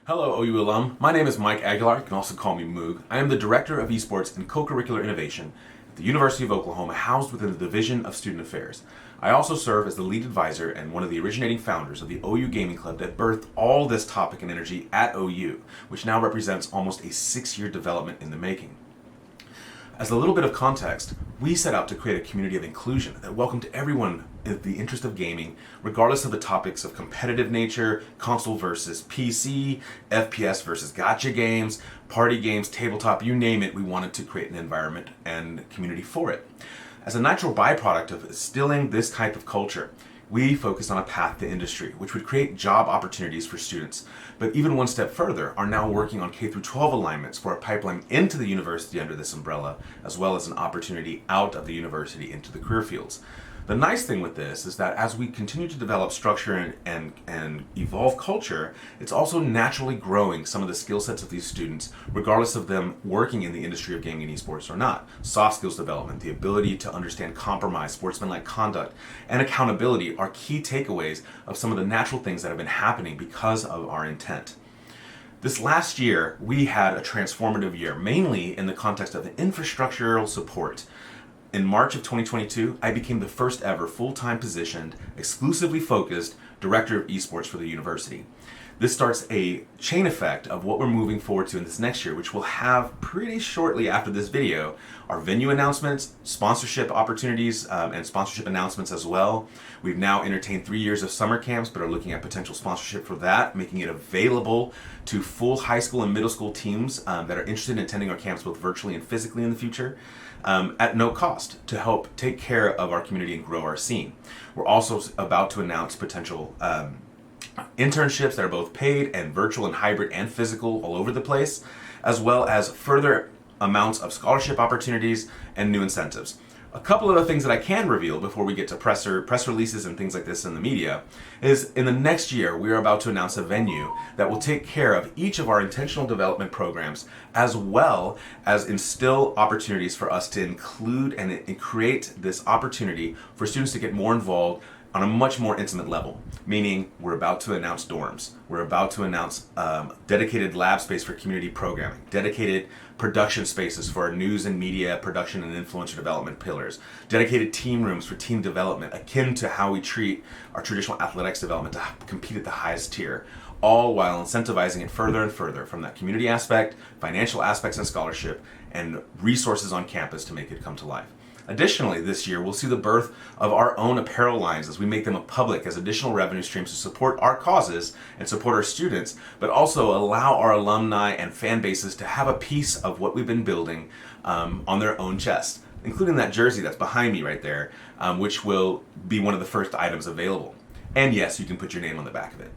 Hello, OU alum. My name is Mike Aguilar. You can also call me Moog. I am the Director of Esports and Co-Curricular Innovation at the University of Oklahoma, housed within the Division of Student Affairs. I also serve as the lead advisor and one of the originating founders of the OU Gaming Club that birthed all this topic and energy at OU, which now represents almost a 6-year development in the making. As a little bit of context, we set out to create a community of inclusion that welcomed everyone in the interest of gaming, regardless of the topics of competitive nature, console versus PC, FPS versus gacha games, party games, tabletop, you name it. We wanted to create an environment and community for it. As a natural byproduct of instilling this type of culture, we focused on a path to industry, which would create job opportunities for students. But even one step further, are now working on K-12 alignments for a pipeline into the university under this umbrella, as well as an opportunity out of the university into the career fields. The nice thing with this is that as we continue to develop structure and evolve culture, it's also naturally growing some of the skill sets of these students, regardless of them working in the industry of gaming and esports or not. Soft skills development, the ability to understand compromise, sportsmanlike conduct, and accountability are key takeaways of some of the natural things that have been happening because of our intent. This last year, we had a transformative year, mainly in the context of infrastructural support. In March of 2022, I became the first ever full-time positioned, exclusively focused Director of Esports for the university. This starts a chain effect of what we're moving forward to in this next year, which we'll have pretty shortly after this video. Our venue announcements, sponsorship opportunities, and sponsorship announcements as well. We've now entertained 3 years of summer camps, but are looking at potential sponsorship for that, making it available to full high school and middle school teams that are interested in attending our camps both virtually and physically in the future, at no cost to help take care of our community and grow our scene. We're also about to announce potential internships that are both paid and virtual and hybrid and physical all over the place, as well as further amounts of scholarship opportunities and new incentives. A couple of the things that I can reveal before we get to press releases and things like this in the media is in the next year we are about to announce a venue that will take care of each of our intentional development programs, as well as instill opportunities for us to include and create this opportunity for students to get more involved on a much more intimate level, meaning we're about to announce dorms. We're about to announce dedicated lab space for community programming, dedicated production spaces for our news and media production and influencer development pillars, dedicated team rooms for team development, akin to how we treat our traditional athletics development to compete at the highest tier, all while incentivizing it further and further from that community aspect, financial aspects and scholarship, and resources on campus to make it come to life. Additionally, this year, we'll see the birth of our own apparel lines as we make them public as additional revenue streams to support our causes and support our students, but also allow our alumni and fan bases to have a piece of what we've been building on their own chest, including that jersey that's behind me right there, which will be one of the first items available. And yes, you can put your name on the back of it.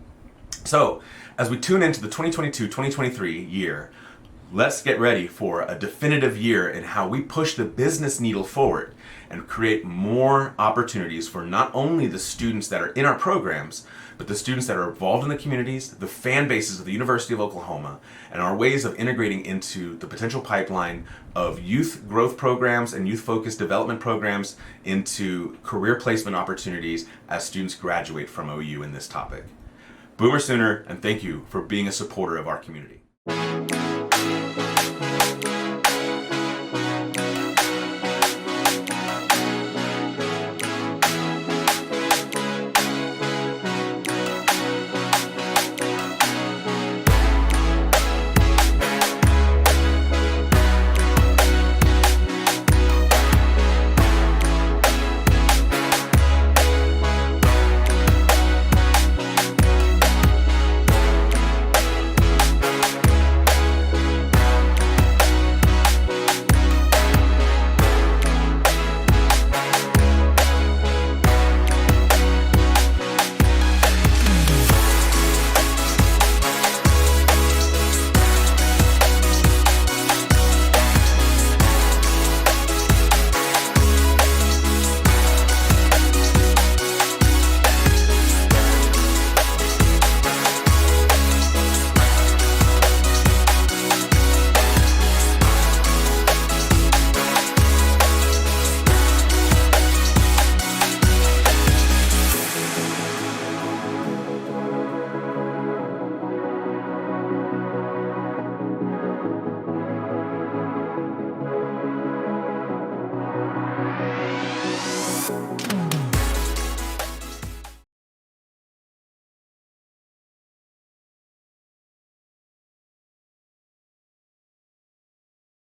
So, as we tune into the 2022-2023 year, let's get ready for a definitive year in how we push the business needle forward and create more opportunities for not only the students that are in our programs, but the students that are involved in the communities, the fan bases of the University of Oklahoma, and our ways of integrating into the potential pipeline of youth growth programs and youth-focused development programs into career placement opportunities as students graduate from OU in this topic. Boomer Sooner, and thank you for being a supporter of our community.